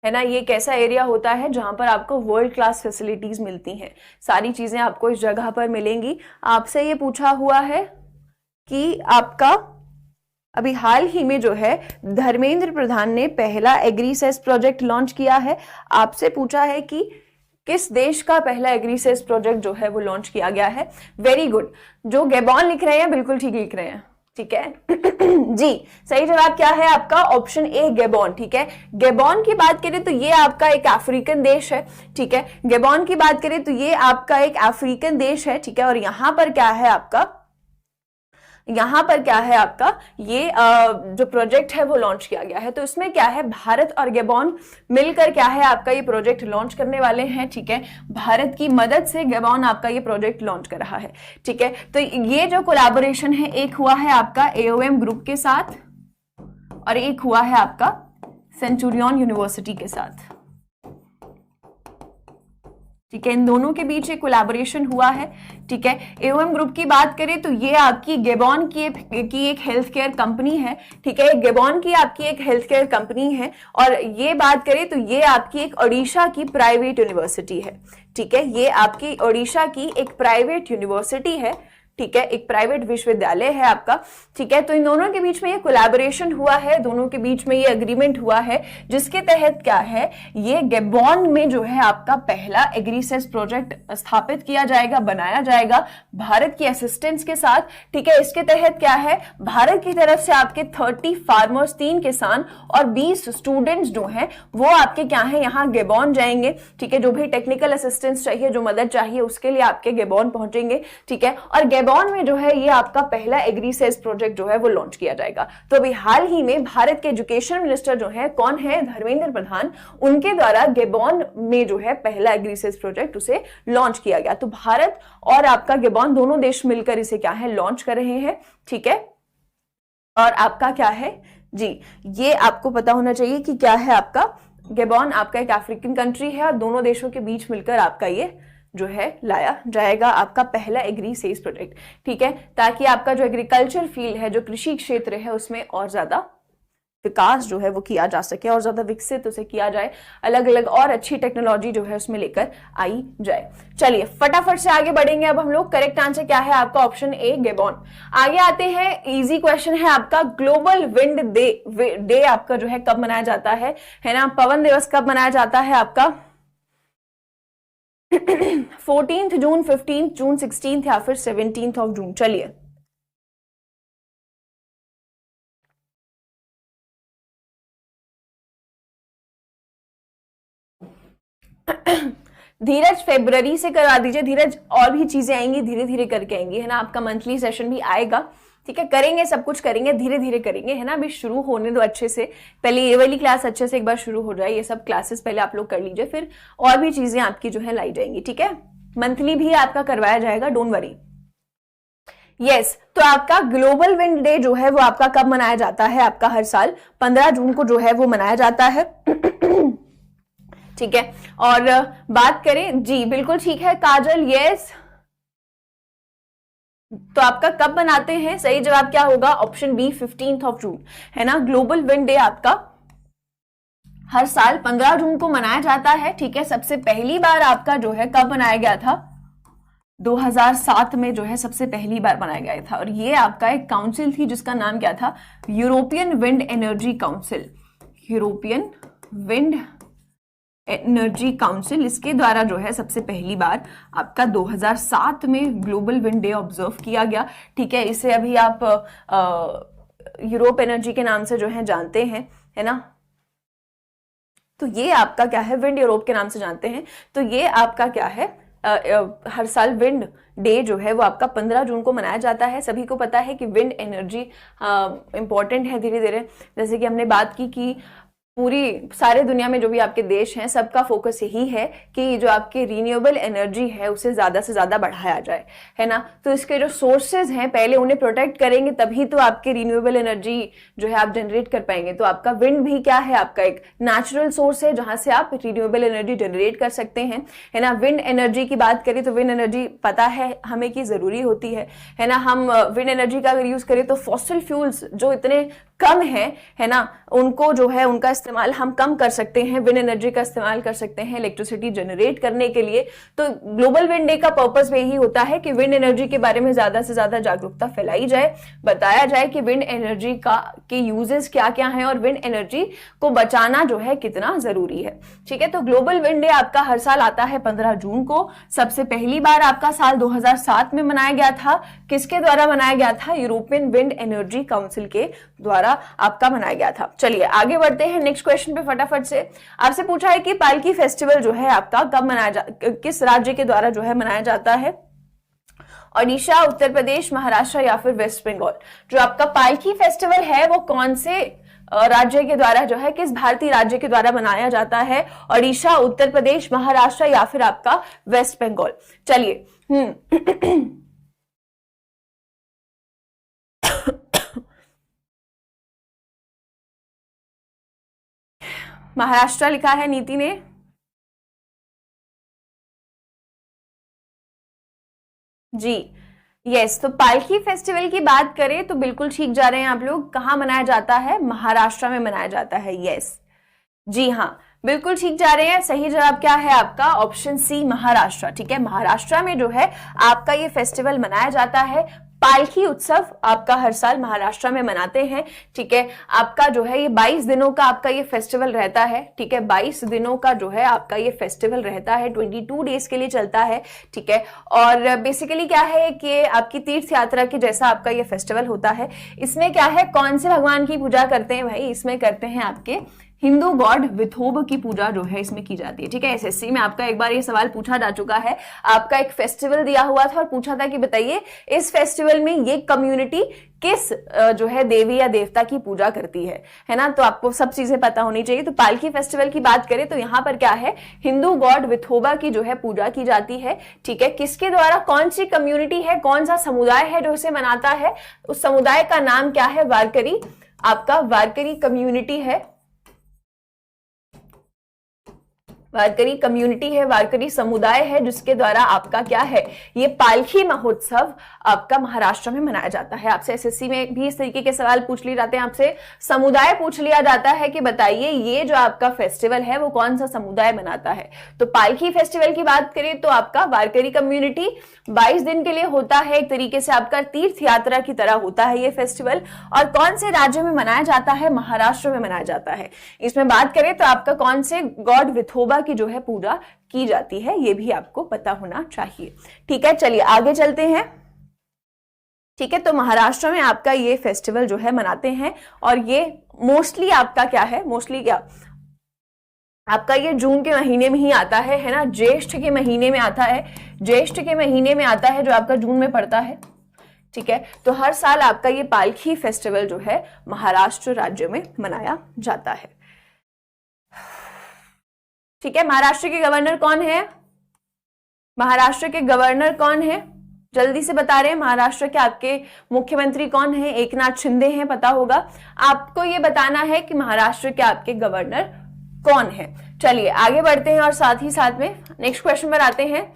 है ना, ये एक ऐसा एरिया होता है जहां पर आपको वर्ल्ड क्लास फैसिलिटीज मिलती हैं। सारी चीजें आपको इस जगह पर मिलेंगी। आपसे ये पूछा हुआ है कि आपका अभी हाल ही में जो है धर्मेंद्र प्रधान ने पहला एग्रीसेस प्रोजेक्ट लॉन्च किया है। आपसे पूछा है कि किस देश का पहला एग्रीसेस प्रोजेक्ट जो है वो लॉन्च किया गया है? वेरी गुड, जो गैबोन लिख रहे हैं बिल्कुल ठीक लिख रहे हैं। ठीक है जी, सही जवाब क्या है आपका? ऑप्शन ए, गैबोन। ठीक है, गैबोन की बात करें तो ये आपका एक अफ्रीकन देश है। ठीक है, गैबोन की बात करें तो ये आपका एक अफ्रीकन देश है। ठीक है, और यहां पर क्या है आपका? यहां पर क्या है आपका? ये जो प्रोजेक्ट है वो लॉन्च किया गया है। तो इसमें क्या है, भारत और गैबोन मिलकर क्या है आपका ये प्रोजेक्ट लॉन्च करने वाले हैं। ठीक है, भारत की मदद से गैबोन आपका ये प्रोजेक्ट लॉन्च कर रहा है। ठीक है, तो ये जो कोलैबोरेशन है, एक हुआ है आपका AOM ग्रुप के साथ और एक हुआ है आपका सेंचुरियन यूनिवर्सिटी के साथ। ठीक है, इन दोनों के बीच एक कोलैबोरेशन हुआ है। ठीक है, AOM ग्रुप की बात करें तो ये आपकी गैबोन की एक हेल्थ केयर कंपनी है। ठीक है, गैबोन की आपकी एक हेल्थ केयर कंपनी है और ये बात करें तो ये आपकी एक ओडिशा की प्राइवेट यूनिवर्सिटी है। ठीक है, ये आपकी ओडिशा की एक प्राइवेट यूनिवर्सिटी है। ठीक है, एक प्राइवेट विश्वविद्यालय है आपका। ठीक है, तो इन दोनों के बीच में ये कोलैबोरेशन हुआ है, दोनों के बीच में ये एग्रीमेंट हुआ है, जिसके तहत क्या है, ये गैबोन में जो है आपका पहला एग्रीसेस प्रोजेक्ट स्थापित किया जाएगा, बनाया जाएगा भारत की असिस्टेंस के साथ। ठीक है, इसके तहत क्या है, भारत की तरफ से आपके 30 फार्मर्स, 3 किसान और 20 स्टूडेंट्स जो हैं वो आपके क्या है, यहाँ गैबोन जाएंगे। ठीक है, जो भी टेक्निकल असिस्टेंस चाहिए, जो मदद चाहिए, उसके लिए आपके गैबोन पहुंचेंगे। ठीक है, और गेबॉन में जो है ये आपका पहला एग्रीसेस प्रोजेक्ट जो है वो लॉन्च किया जाएगा। तो अभी हाल ही में भारत के एजुकेशन मिनिस्टर जो है कौन है, धर्मेंद्र प्रधान, उनके द्वारा गेबॉन में जो है पहला एग्रीसेस प्रोजेक्ट उसे लॉन्च किया गया। तो भारत और आपका गेबॉन दोनों देश मिलकर इसे क्या है लॉन्च कर रहे हैं, ठीक है। और आपका क्या है जी, ये आपको पता होना चाहिए कि क्या है आपका गेबॉन आपका एक अफ्रीकन कंट्री है और दोनों देशों के बीच मिलकर आपका ये जो है लाया जाएगा आपका पहला एग्रीसेस प्रोजेक्ट, ठीक है, ताकि आपका जो एग्रीकल्चर फील्ड है, जो कृषि क्षेत्र है, उसमें और ज्यादा विकास जो है वो किया जा सके और ज्यादा विकसित उसे किया जाए, अलग अलग और अच्छी टेक्नोलॉजी जो है उसमें लेकर आई जाए। चलिए फटाफट से आगे बढ़ेंगे। अब हम लोग, करेक्ट आंसर क्या है आपका ऑप्शन ए गेबॉन। आगे आते हैं, इजी क्वेश्चन है आपका, ग्लोबल विंड डे आपका जो है कब मनाया जाता है ना, पवन दिवस कब मनाया जाता है आपका 14 जून, 15 जून, 16 या फिर 17 ऑफ जून। चलिए धीरज फरवरी से करवा दीजिए, धीरज और भी चीजें आएंगी, धीरे धीरे करके आएंगी, है ना। आपका मंथली सेशन भी आएगा, ठीक है, करेंगे, सब कुछ करेंगे, धीरे धीरे करेंगे, है ना। अभी शुरू होने दो अच्छे से, पहले ये वाली क्लास अच्छे से एक बार शुरू हो जाए, ये सब क्लासेस पहले आप लोग कर लीजिए, फिर और भी चीजें आपकी जो है लाई जाएंगी, ठीक है। मंथली भी आपका करवाया जाएगा, डोंट वरी। यस, तो आपका ग्लोबल विंड डे जो है वो आपका कब मनाया जाता है, आपका हर साल 15 जून को जो है वो मनाया जाता है, ठीक है। और बात करें जी, बिल्कुल ठीक है काजल, यस, तो आपका कब मनाते हैं, सही जवाब क्या होगा, ऑप्शन बी 15 ऑफ जून, है ना। ग्लोबल विंड डे आपका हर साल 15 जून को मनाया जाता है, ठीक है। सबसे पहली बार आपका जो है कब मनाया गया था, 2007 में जो है सबसे पहली बार बनाया गया था, और ये आपका एक काउंसिल थी जिसका नाम क्या था, European wind energy council, European wind energy council, इसके द्वारा जो है सबसे पहली बार आपका 2007 में ग्लोबल विंड डे ऑब्जर्व किया गया, ठीक है। इसे अभी आप यूरोप एनर्जी के नाम से जो है जानते हैं, है ना। तो ये आपका क्या है, विंड यूरोप के नाम से जानते हैं, तो ये आपका क्या है, हर साल विंड डे जो है वो आपका 15 जून को मनाया जाता है। सभी को पता है कि विंड एनर्जी इंपॉर्टेंट है, धीरे धीरे जैसे कि हमने बात की कि पूरी सारे दुनिया में जो भी आपके देश हैं सबका फोकस यही है कि जो आपकी रिन्यूएबल एनर्जी है उसे ज्यादा से ज्यादा बढ़ाया जाए, है ना। तो इसके जो सोर्सेज हैं पहले उन्हें प्रोटेक्ट करेंगे तभी तो आपके रिन्यूएबल एनर्जी जो है आप जनरेट कर पाएंगे। तो आपका विंड भी क्या है, आपका एक नेचुरल सोर्स है जहां से आप रिन्यूएबल एनर्जी जनरेट कर सकते हैं, है ना। विंड एनर्जी की बात करें तो विंड एनर्जी पता है हमें की जरूरी होती है ना। हम विंड एनर्जी का अगर यूज करें तो फॉसिल फ्यूल्स जो इतने कम है ना, उनको जो है उनका इस्तेमाल हम कम कर सकते हैं, विंड एनर्जी का इस्तेमाल कर सकते हैं इलेक्ट्रिसिटी जनरेट करने के लिए। तो ग्लोबल विंड डे का पर्पस यही होता है कि विंड एनर्जी के बारे में ज्यादा से ज्यादा जागरूकता फैलाई जाए, बताया जाए कि विंड एनर्जी के यूजेस क्या क्या हैं और विंड एनर्जी को बचाना जो है कितना जरूरी है, ठीक है। तो ग्लोबल विंड डे आपका हर साल आता है 15 जून को। सबसे पहली बार आपका साल 2007 में मनाया गया था, किसके द्वारा मनाया गया था, यूरोपियन विंड एनर्जी काउंसिल के द्वारा आपका मनाया गया था। चलिए आगे बढ़ते हैं नेक्स्ट क्वेश्चन पे फटाफट से। आपसे पूछा है कि पालकी फेस्टिवल जो है आपका कब मनाया किस राज्य के द्वारा जो है मनाया जाता है, ओडिशा, उत्तर प्रदेश, महाराष्ट्र या फिर वेस्ट बंगाल। जो आपका पालकी फेस्टिवल है वो कौन से राज्य के द्वारा जो है, किस भारतीय राज्य के द्वारा मनाया जाता है, ओडिशा, उत्तर प्रदेश, महाराष्ट्र या फिर आपका वेस्ट बंगाल। चलिए महाराष्ट्र लिखा है नीति ने, जी यस। तो पालकी फेस्टिवल की बात करें तो बिल्कुल ठीक जा रहे हैं आप लोग। कहाँ मनाया जाता है, महाराष्ट्र में मनाया जाता है, यस जी हाँ बिल्कुल ठीक जा रहे हैं। सही जवाब क्या है आपका, ऑप्शन सी महाराष्ट्र, ठीक है। महाराष्ट्र में जो है आपका ये फेस्टिवल मनाया जाता है, पालकी उत्सव आपका हर साल महाराष्ट्र में मनाते हैं, ठीक है। आपका जो है ये 22 दिनों का आपका ये फेस्टिवल रहता है, ठीक है। 22 दिनों का जो है आपका ये फेस्टिवल रहता है, 22 डेज के लिए चलता है, ठीक है। और बेसिकली क्या है कि आपकी तीर्थ यात्रा के जैसा आपका ये फेस्टिवल होता है। इसमें क्या है, कौन से भगवान की पूजा करते हैं भाई, इसमें करते हैं आपके हिंदू गॉड विथोबा की पूजा जो है इसमें की जाती है। ठीक है, एसएससी में आपका एक बार ये सवाल पूछा जा चुका है। आपका एक फेस्टिवल दिया हुआ था और पूछा था कि बताइए इस फेस्टिवल में ये कम्युनिटी किस जो है देवी या देवता की पूजा करती है ना। तो आपको सब चीजें पता होनी चाहिए। तो पालकी फेस्टिवल की बात करें तो यहाँ पर क्या है, हिंदू गॉड विथोबा की जो है पूजा की जाती है। ठीक है, किसके द्वारा, कौन सी कम्युनिटी है, कौन सा समुदाय है जो इसे मनाता है, उस समुदाय का नाम क्या है, वारकरी, आपका वारकरी कम्युनिटी है, वारकरी कम्युनिटी है, वारकरी समुदाय है, जिसके द्वारा आपका क्या है, ये पालकी महोत्सव आपका महाराष्ट्र में मनाया जाता है। आपसे एसएससी में भी इस तरीके के सवाल पूछ लिए जाते हैं, आपसे समुदाय पूछ लिया जाता है कि बताइए ये जो आपका फेस्टिवल है वो कौन सा समुदाय मनाता है। तो पालकी फेस्टिवल की बात करें तो आपका वारकरी कम्युनिटी 22 दिन के लिए होता है, एक तरीके से आपका तीर्थ यात्रा की तरह होता है ये फेस्टिवल। और कौन से राज्य में मनाया जाता है, महाराष्ट्र में मनाया जाता है। इसमें बात करें तो आपका कौन से गॉड विथोबा की जो है पूजा की जाती है, ये भी आपको पता होना चाहिए। ठीक है, चलिए आगे चलते हैं। ठीक है, तो महाराष्ट्र में आपका ये फेस्टिवल जो है मनाते हैं और ये मोस्टली आपका क्या है, मोस्टली क्या आपका ये जून के महीने में ही आता है ना, ज्येष्ठ के महीने में आता है, ज्येष्ठ के महीने में आता है जो आपका जून में पड़ता है। ठीक है, तो हर साल आपका ये पालकी फेस्टिवल जो है महाराष्ट्र राज्य में मनाया जाता है। ठीक है, महाराष्ट्र के गवर्नर कौन है, महाराष्ट्र के गवर्नर कौन है, जल्दी से बता रहे हैं। महाराष्ट्र के आपके मुख्यमंत्री कौन है, एकनाथ शिंदे हैं, पता होगा आपको। ये बताना है कि महाराष्ट्र के आपके गवर्नर कौन है। चलिए आगे बढ़ते हैं और साथ ही साथ में नेक्स्ट क्वेश्चन पर आते हैं।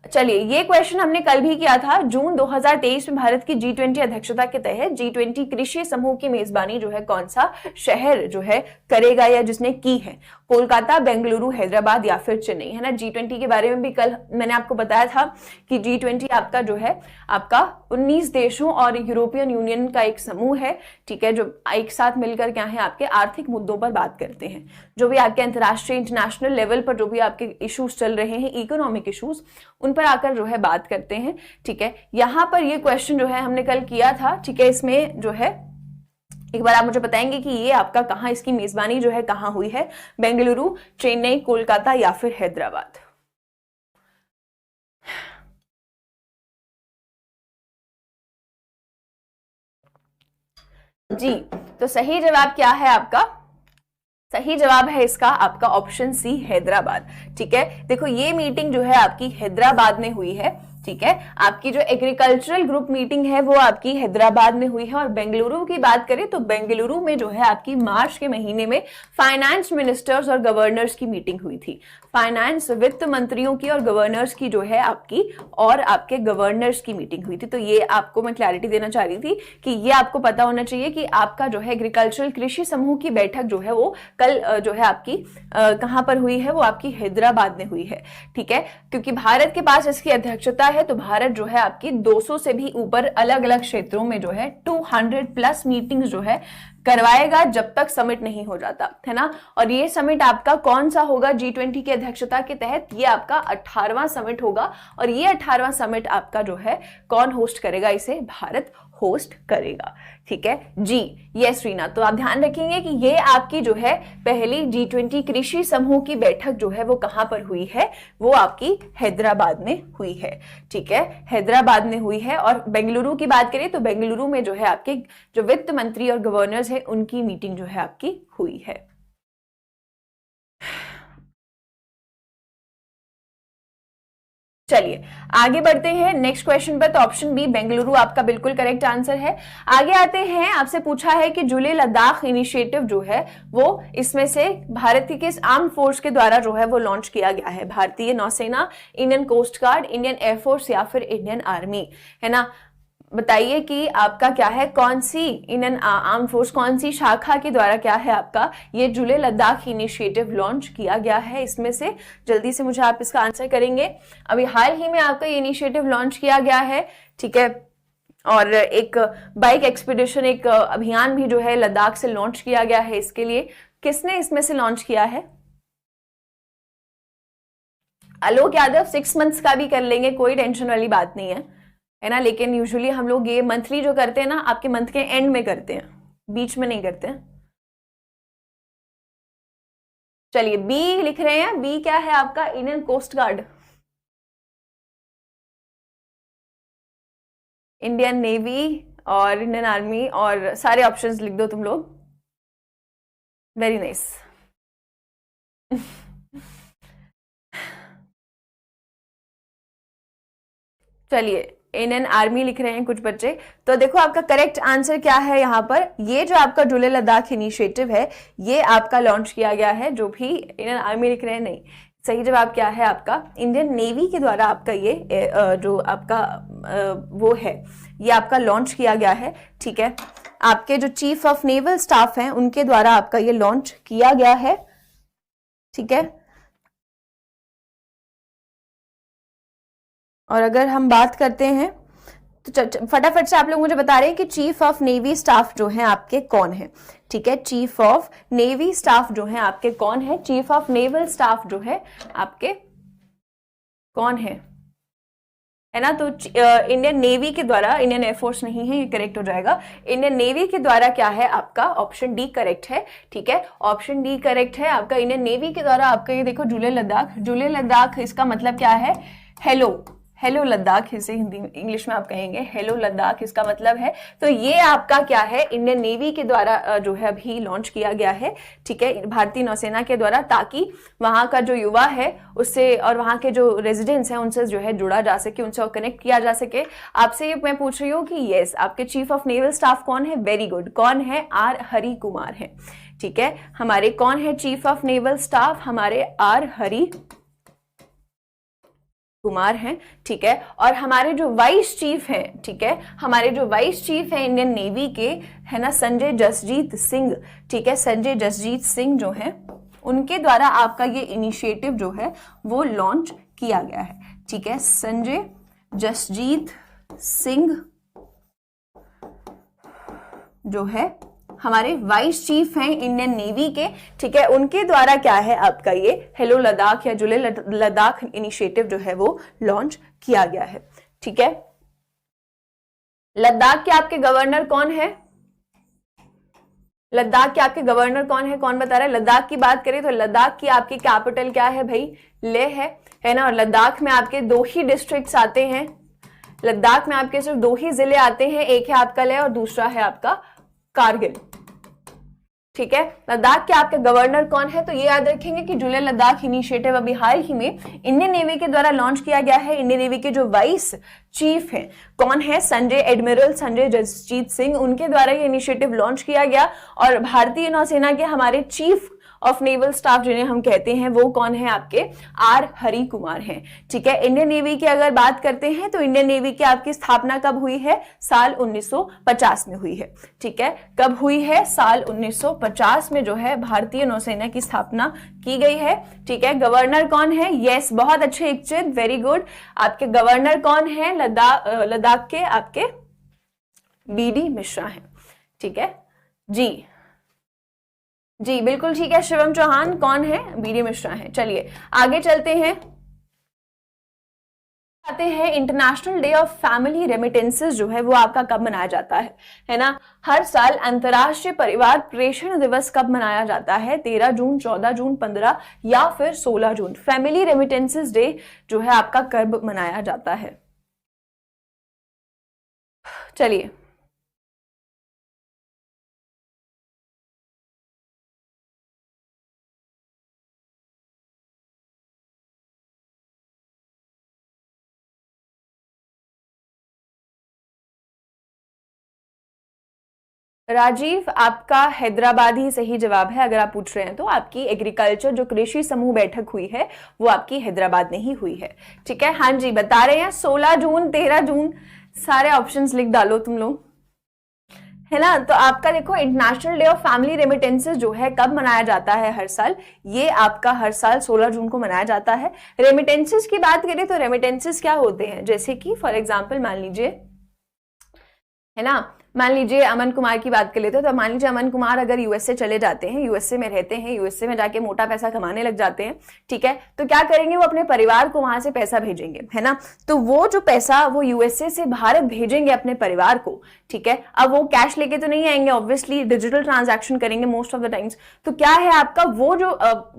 चलिए, ये क्वेश्चन हमने कल भी किया था। जून 2023 में भारत की G20 अध्यक्षता के तहत G20 कृषि समूह की मेजबानी जो है कौन सा शहर जो है करेगा या जिसने की है, कोलकाता, बेंगलुरु, हैदराबाद या फिर चेन्नई, है ना। G20 के बारे में भी कल मैंने आपको बताया था कि G20 आपका जो है आपका 19 देशों और यूरोपियन यूनियन का एक समूह है। ठीक है, जो एक साथ मिलकर क्या है आपके आर्थिक मुद्दों पर बात करते हैं, जो भी आपके अंतर्राष्ट्रीय इंटरनेशनल लेवल पर जो भी आपके इश्यूज चल रहे हैं, इकोनॉमिक इश्यूज, उन पर आकर जो है बात करते हैं। ठीक है, यहां पर ये क्वेश्चन जो है हमने कल किया था। ठीक है, इसमें जो है एक बार आप मुझे बताएंगे कि ये आपका कहां, इसकी मेजबानी जो है कहां हुई है, बेंगलुरु, चेन्नई, कोलकाता या फिर हैदराबाद। जी, तो सही जवाब क्या है आपका, सही जवाब है इसका आपका ऑप्शन सी, हैदराबाद। ठीक है, देखो ये मीटिंग जो है आपकी हैदराबाद में हुई है। ठीक है, आपकी जो एग्रीकल्चरल ग्रुप मीटिंग है वो आपकी हैदराबाद में हुई है। और बेंगलुरु की बात करें तो बेंगलुरु में जो है आपकी मार्च के महीने में फाइनेंस मिनिस्टर्स और गवर्नर्स की मीटिंग हुई थी। फाइनेंस, वित्त मंत्रियों की और गवर्नर्स की जो है आपकी, और आपके गवर्नर्स की मीटिंग हुई थी। तो ये आपको मैं क्लैरिटी देना चाह रही थी कि ये आपको पता होना चाहिए कि आपका जो है एग्रीकल्चरल कृषि समूह की बैठक जो है वो कल जो है आपकी कहां पर हुई है, वो आपकी हैदराबाद में हुई है। ठीक है, क्योंकि भारत के पास इसकी अध्यक्षता है, तो भारत जो है आपकी 200 से भी ऊपर अलग अलग क्षेत्रों में जो है 200+ मीटिंग्स जो है करवाएगा जब तक समिट नहीं हो जाता, है ना। और ये समिट आपका कौन सा होगा G20 की अध्यक्षता के तहत, ये आपका 18वां समिट होगा। और ये 18वां समिट आपका जो है कौन होस्ट करेगा, इसे भारत होस्ट करेगा। ठीक है जी, यस रीना। तो आप ध्यान रखेंगे कि ये आपकी जो है पहली G20 कृषि समूह की बैठक जो है वो कहां पर हुई है, वो आपकी हैदराबाद में हुई है। ठीक है, हैदराबाद में हुई है। और बेंगलुरु की बात करें तो बेंगलुरु में जो है आपके जो वित्त मंत्री और गवर्नर्स है उनकी मीटिंग जो है आपकी हुई है। चलिए आगे बढ़ते हैं नेक्स्ट क्वेश्चन पर। तो ऑप्शन बी बेंगलुरु आपका बिल्कुल करेक्ट आंसर है। आगे आते हैं, आपसे पूछा है कि जुले लद्दाख इनिशिएटिव जो है वो इसमें से भारत की किस आर्म फोर्स के द्वारा जो है वो लॉन्च किया गया है, भारतीय नौसेना, Indian coast guard, Indian air force या फिर इंडियन आर्मी, है ना। बताइए कि आपका क्या है, कौन सी इंडियन आर्म फोर्स, कौन सी शाखा के द्वारा क्या है आपका ये जुले लद्दाख इनिशिएटिव लॉन्च किया गया है। इसमें से जल्दी से मुझे आप इसका आंसर करेंगे। अभी हाल ही में आपका ये इनिशिएटिव लॉन्च किया गया है। ठीक है, और एक बाइक एक्सपीडिशन, एक अभियान भी जो है लद्दाख से लॉन्च किया गया है। इसके लिए किसने इसमें से लॉन्च किया है, आलोक यादव। 6 मंथ्स का भी कर लेंगे, कोई टेंशन वाली बात नहीं है ना। लेकिन यूजुअली हम लोग ये मंथली जो करते हैं ना, आपके मंथ के एंड में करते हैं, बीच में नहीं करते हैं। चलिए बी लिख रहे हैं, बी क्या है आपका? Indian coast guard, Indian navy और इंडियन आर्मी, और सारे ऑप्शंस लिख दो तुम लोग। Very nice. चलिए इंडियन आर्मी लिख रहे हैं कुछ बच्चे। तो देखो आपका करेक्ट आंसर क्या है यहाँ पर, ये जो आपका जुले लद्दाख इनिशिएटिव है ये आपका लॉन्च किया गया है। जो भी इंडियन आर्मी लिख रहे हैं, नहीं, सही जवाब क्या है आपका? इंडियन नेवी के द्वारा आपका ये जो आपका वो है ये आपका लॉन्च किया गया है। ठीक है, आपके जो चीफ ऑफ नेवल स्टाफ हैं उनके द्वारा आपका ये लॉन्च किया गया है। ठीक है, और अगर हम बात करते हैं तो फटाफट से आप लोग मुझे बता रहे हैं कि चीफ ऑफ नेवी स्टाफ जो है आपके कौन है। ठीक है, चीफ ऑफ नेवी स्टाफ जो है आपके कौन है? चीफ ऑफ नेवल स्टाफ जो है आपके कौन है ना? तो इंडियन नेवी के द्वारा, इंडियन एयरफोर्स नहीं है, ये करेक्ट हो जाएगा। इंडियन नेवी के द्वारा क्या है आपका? ऑप्शन डी करेक्ट है। ठीक है, ऑप्शन डी करेक्ट है आपका। इंडियन नेवी के द्वारा आपका ये देखो जुले लद्दाख, जुले लद्दाख इसका मतलब क्या है? हेलो, हेलो लद्दाख, इसे हिंदी इंग्लिश में आप कहेंगे हेलो लद्दाख, इसका मतलब है। तो ये आपका क्या है? इंडियन नेवी के द्वारा जो है अभी लॉन्च किया गया है। ठीक है, भारतीय नौसेना के द्वारा, ताकि वहां का जो युवा है उससे और वहां के जो रेजिडेंट्स हैं उनसे जो है जुड़ा जा सके, उनसे कनेक्ट किया जा सके। आपसे मैं पूछ रही हूँ कि यस आपके चीफ ऑफ नेवल स्टाफ कौन है? वेरी गुड, कौन है? आर हरि कुमार है। ठीक है, हमारे कौन है चीफ ऑफ नेवल स्टाफ? हमारे आर हरि कुमार हैं। ठीक है, और हमारे जो वाइस चीफ हैं, ठीक है, हमारे जो वाइस चीफ हैं इंडियन नेवी के, है ना, संजय जसजीत सिंह। ठीक है, संजय जसजीत सिंह जो है उनके द्वारा आपका ये इनिशिएटिव जो है वो लॉन्च किया गया है। ठीक है, संजय जसजीत सिंह जो है हमारे वाइस चीफ हैं इंडियन नेवी के। ठीक है, उनके द्वारा क्या है आपका ये हेलो लद्दाख या जुले लद्दाख इनिशिएटिव जो है वो लॉन्च किया गया है। ठीक है, लद्दाख के आपके गवर्नर कौन है? लद्दाख के आपके गवर्नर कौन है? कौन बता रहा है? लद्दाख की बात करें तो लद्दाख की आपकी कैपिटल क्या है भाई? लेह है ना। और लद्दाख में आपके 2 ही डिस्ट्रिक्ट्स आते हैं, लद्दाख में आपके सिर्फ 2 ही जिले आते हैं, एक है आपका लेह और दूसरा है आपका कारगिल। ठीक है, लद्दाख के आपके गवर्नर कौन है? तो ये याद रखेंगे कि जुले लद्दाख इनिशिएटिव अभी हाल ही में इंडियन नेवी के द्वारा लॉन्च किया गया है। इंडियन नेवी के जो वाइस चीफ हैं कौन है? संजय एडमिरल संजय जसजीत सिंह, उनके द्वारा ये इनिशिएटिव लॉन्च किया गया। और भारतीय नौसेना के हमारे चीफ ऑफ नेवल स्टाफ जिन्हें हम कहते हैं वो कौन है? आपके आर हरि कुमार हैं। ठीक है, इंडियन नेवी की अगर बात करते हैं तो इंडियन नेवी की आपकी स्थापना कब हुई है? साल 1950 में हुई है। ठीक है, कब हुई है? साल 1950 में जो है भारतीय नौसेना की स्थापना की गई है। ठीक है, गवर्नर कौन है? यस, बहुत अच्छे इच्छित, वेरी गुड। आपके गवर्नर कौन है लद्दाख के? आपके बीडी मिश्रा हैं। ठीक है जी, जी बिल्कुल ठीक है। शिवम चौहान कौन है? बीडी मिश्रा है। चलिए आगे चलते हैं, आते हैं international day of family remittances जो है वो आपका कब मनाया जाता है ना? हर साल अंतर्राष्ट्रीय परिवार प्रेषण दिवस कब मनाया जाता है? 13 जून, 14 जून, 15 या फिर 16 जून। फैमिली रेमिटेंसेस डे जो है आपका कब मनाया जाता है? चलिए राजीव, आपका हैदराबाद ही सही जवाब है। अगर आप पूछ रहे हैं तो आपकी एग्रीकल्चर जो कृषि समूह बैठक हुई है वो आपकी हैदराबाद में ही हुई है। ठीक है, हाँ जी बता रहे हैं 16 जून, 13 जून, सारे ऑप्शंस लिख डालो तुम लोग, है ना। तो आपका देखो international day of family remittances जो है कब मनाया जाता है हर साल? ये आपका हर साल 16 जून को मनाया जाता है। रेमिटेंसेस की बात करें तो रेमिटेंसेस क्या होते हैं? जैसे कि फॉर एग्जाम्पल मान लीजिए, है ना, मान लीजिए अमन कुमार की बात कर लेते हैं, तो मान लीजिए अमन कुमार अगर यूएसए चले जाते हैं, यूएसए में रहते हैं, यूएसए में जाके मोटा पैसा कमाने लग जाते हैं, ठीक है, तो क्या करेंगे, वो अपने परिवार को वहां से पैसा भेजेंगे, है ना। तो वो जो पैसा वो यूएसए से भारत भेजेंगे अपने परिवार को, ठीक है। अब वो कैश लेके तो नहीं आएंगे, ऑब्वियसली डिजिटल ट्रांजैक्शन करेंगे मोस्ट ऑफ द टाइम्स। तो क्या है आपका वो जो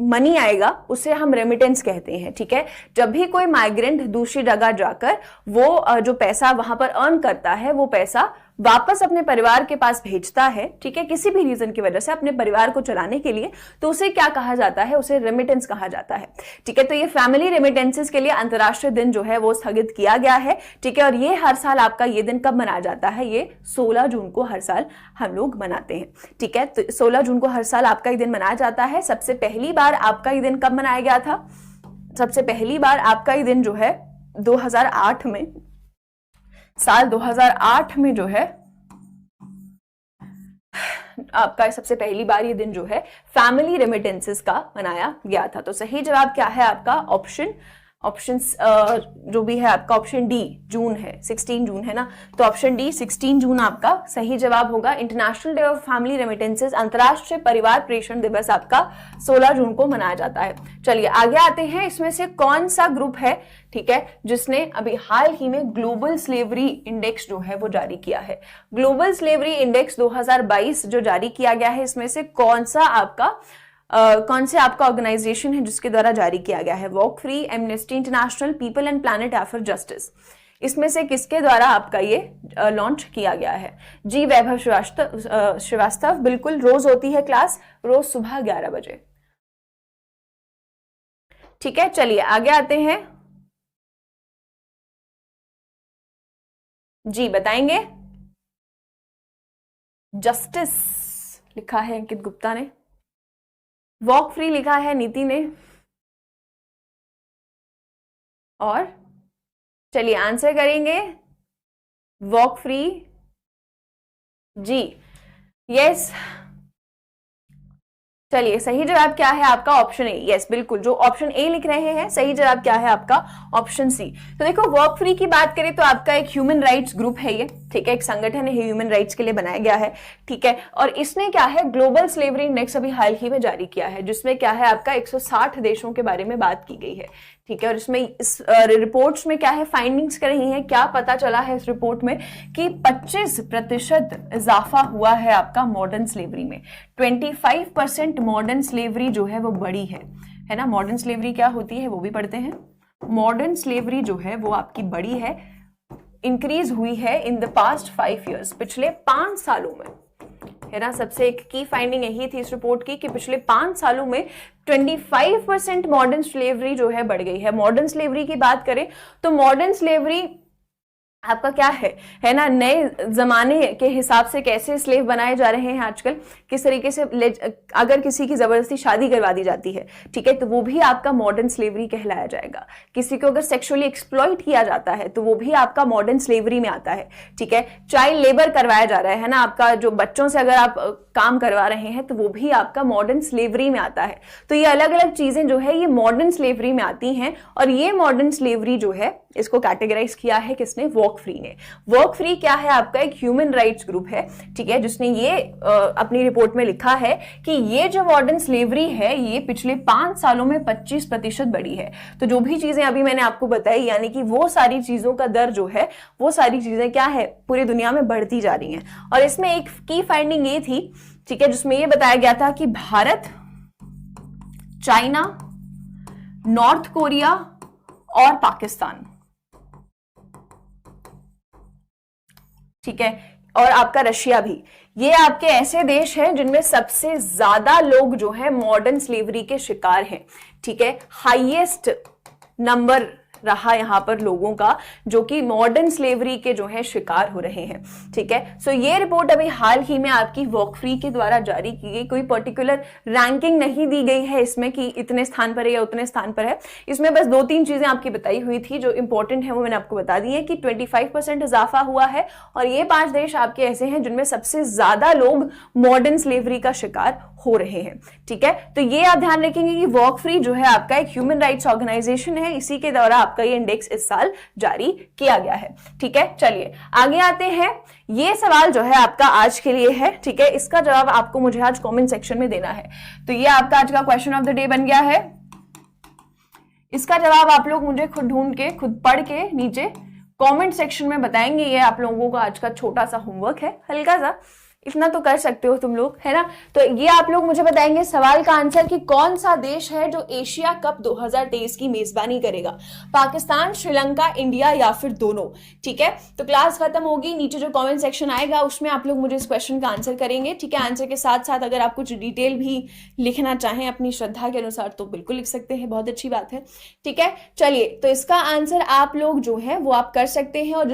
मनी आएगा उसे हम रेमिटेंस कहते हैं, ठीक है। जब भी कोई माइग्रेंट दूसरी जगह जाकर वो जो पैसा वहां पर अर्न करता है, वो पैसा वापस अपने परिवार के पास भेजता है, ठीक है, किसी भी रीजन की वजह से अपने परिवार को चलाने के लिए, तो उसे क्या कहा जाता है, उसे रेमिटेंस कहा जाता है, ठीक है। तो ये फैमिली रेमिटेंसेस के लिए अंतर्राष्ट्रीय दिन जो है वो स्थगित किया गया है, ठीक है। और ये हर साल आपका ये दिन कब मनाया जाता है, ये 16 जून को हर साल हम लोग मनाते हैं, ठीक है। तो 16 जून को हर साल आपका ये दिन मनाया जाता है। सबसे पहली बार आपका ये दिन कब मनाया गया था, सबसे पहली बार आपका ये दिन जो है 2008 में, साल 2008 में जो है आपका सबसे पहली बार ये दिन जो है फैमिली रेमिटेंसेस का मनाया गया था। तो सही जवाब क्या है आपका, ऑप्शंस जो भी है आपका ऑप्शन डी जून है, 16 जून है ना, तो ऑप्शन डी 16 जून आपका सही जवाब होगा। International day of family remittances, अंतर्राष्ट्रीय परिवार प्रेषण दिवस आपका 16 जून को मनाया जाता है। चलिए आगे आते हैं, इसमें से कौन सा ग्रुप है, ठीक है, जिसने अभी हाल ही में ग्लोबल स्लेवरी इंडेक्स जो है वो जारी किया है। ग्लोबल स्लेवरी इंडेक्स 2022 जो जारी किया गया है, इसमें से कौन से आपका ऑर्गेनाइजेशन है जिसके द्वारा जारी किया गया है, walk free, amnesty international, people and planet for justice, इसमें से किसके द्वारा आपका ये लॉन्च किया गया है। जी वैभव श्रीवास्तव, बिल्कुल, रोज होती है क्लास, रोज सुबह 11 बजे, ठीक है। चलिए आगे आते हैं, जी बताएंगे। जस्टिस लिखा है अंकित गुप्ता ने, वॉक फ्री लिखा है नीति ने, और चलिए आंसर करेंगे वॉक फ्री, जी यस। चलिए सही जवाब क्या है आपका, ऑप्शन ए, यस बिल्कुल, जो ऑप्शन ए लिख रहे हैं सही जवाब क्या है आपका, ऑप्शन सी। तो देखो वॉक फ्री की बात करें तो आपका एक ह्यूमन राइट्स ग्रुप है ये, ठीक है, एक संगठन है, ह्यूमन राइट्स के लिए बनाया गया है, ठीक है। और इसने क्या है, ग्लोबल स्लेवरी इंडेक्स अभी हाल ही में जारी किया है, जिसमें क्या है आपका 160 देशों के बारे में बात की गई है, ठीक है। और इसमें इस रिपोर्ट्स में क्या है, फाइंडिंग्स कर रही हैं, क्या पता चला है इस रिपोर्ट में कि 25% इजाफा हुआ है आपका मॉडर्न स्लेवरी में। 25% मॉडर्न स्लेवरी जो है वो बढ़ी है ना। मॉडर्न स्लेवरी क्या होती है वो भी पढ़ते हैं। मॉडर्न स्लेवरी जो है वो आपकी बढ़ी है, इंक्रीज हुई है इन द पास्ट 5 ईयर्स, पिछले 5 सालों में, है ना। सबसे एक की फाइंडिंग यही थी इस रिपोर्ट की कि पिछले 5 सालों में 25% मॉडर्न स्लेवरी जो है बढ़ गई है। मॉडर्न स्लेवरी की बात करें तो मॉडर्न स्लेवरी आपका क्या है ना, नए जमाने के हिसाब से कैसे स्लेव बनाए जा रहे हैं आजकल, किस तरीके से अगर किसी की जबरदस्ती शादी करवा दी जाती है, ठीक है, तो वो भी आपका मॉडर्न स्लेवरी कहलाया जाएगा। किसी को अगर सेक्सुअली एक्सप्लॉइट किया जाता है तो वो भी आपका मॉडर्न स्लेवरी में आता है, ठीक है। चाइल्ड लेबर करवाया जा रहा है ना, आपका जो बच्चों से अगर आप काम करवा रहे हैं तो वो भी आपका मॉडर्न स्लेवरी में आता है। तो ये अलग अलग चीजें जो है ये मॉडर्न स्लेवरी में आती हैं, और ये मॉडर्न स्लेवरी जो है इसको कैटेगराइज किया है किसने, वॉक फ्री ने। वॉक फ्री क्या है आपका एक ह्यूमन राइट्स ग्रुप है, ठीक है, जिसने ये अपनी रिपोर्ट में लिखा है कि ये जो मॉडर्न स्लेवरी है ये पिछले 5 सालों में 25% बढ़ी है। तो जो भी चीजें अभी मैंने आपको बताई, यानी कि वो सारी चीजों का दर जो है, वो सारी चीजें क्या है पूरी दुनिया में बढ़ती जा रही हैं। और इसमें एक की फाइंडिंग ये थी, ठीक है, जिसमें ये बताया गया था कि भारत, चाइना, नॉर्थ कोरिया और पाकिस्तान, ठीक है, और आपका रशिया भी, ये आपके ऐसे देश हैं जिनमें सबसे ज्यादा लोग जो है मॉडर्न स्लेवरी के शिकार हैं, ठीक है। हाईएस्ट नंबर रहा यहां पर लोगों का जो कि मॉडर्न स्लेवरी के जो है शिकार हो रहे हैं, ठीक है। सो ये रिपोर्ट अभी हाल ही में आपकी वॉक फ्री के द्वारा जारी की गई, कोई पर्टिकुलर रैंकिंग नहीं दी गई है इसमें कि इतने स्थान पर है या उतने स्थान पर है। इसमें बस 2-3 चीजें आपकी बताई हुई थी जो इंपॉर्टेंट है, वो मैंने आपको बता दी है कि 25% इजाफा हुआ है, और ये 5 देश आपके ऐसे हैं जिनमें सबसे ज्यादा लोग मॉडर्न स्लेवरी का शिकार हो रहे हैं, ठीक है। तो ये आप ध्यान रखेंगे कि वॉक फ्री जो है आपका एक ह्यूमन राइट्स ऑर्गेनाइजेशन है, इसी के द्वारा आपका आपका ये इंडेक्स इस साल जारी किया गया है। ठीक है, चलिए आगे आते हैं। ये सवाल जो है आपका आज के लिए है, ठीक है, इसका जवाब आपको मुझे आज कमेंट सेक्शन में देना है। तो ये आपका आज का क्वेश्चन ऑफ द डे बन गया है। इसका जवाब आप लोग मुझे खुद ढूंढ के, खुद पढ़ के नीचे कमेंट सेक्शन में बताएंगे। ये आप लोगों का आज का छोटा सा होमवर्क है, हल्का सा, इतना तो कर सकते हो तुम लोग, है ना। तो ये आप लोग मुझे बताएंगे सवाल का आंसर कि कौन सा देश है जो एशिया कप 2023 की मेजबानी करेगा, पाकिस्तान, श्रीलंका, इंडिया या फिर दोनों। ठीक है, तो क्लास खत्म होगी, नीचे जो कमेंट सेक्शन आएगा उसमें आप लोग मुझे इस क्वेश्चन का आंसर करेंगे। ठीक है, आंसर के साथ साथ अगर आप कुछ डिटेल भी लिखना चाहें अपनी श्रद्धा के अनुसार तो बिल्कुल लिख सकते हैं, बहुत अच्छी बात है। ठीक है, चलिए, तो इसका आंसर आप लोग जो है वो आप कर सकते हैं, और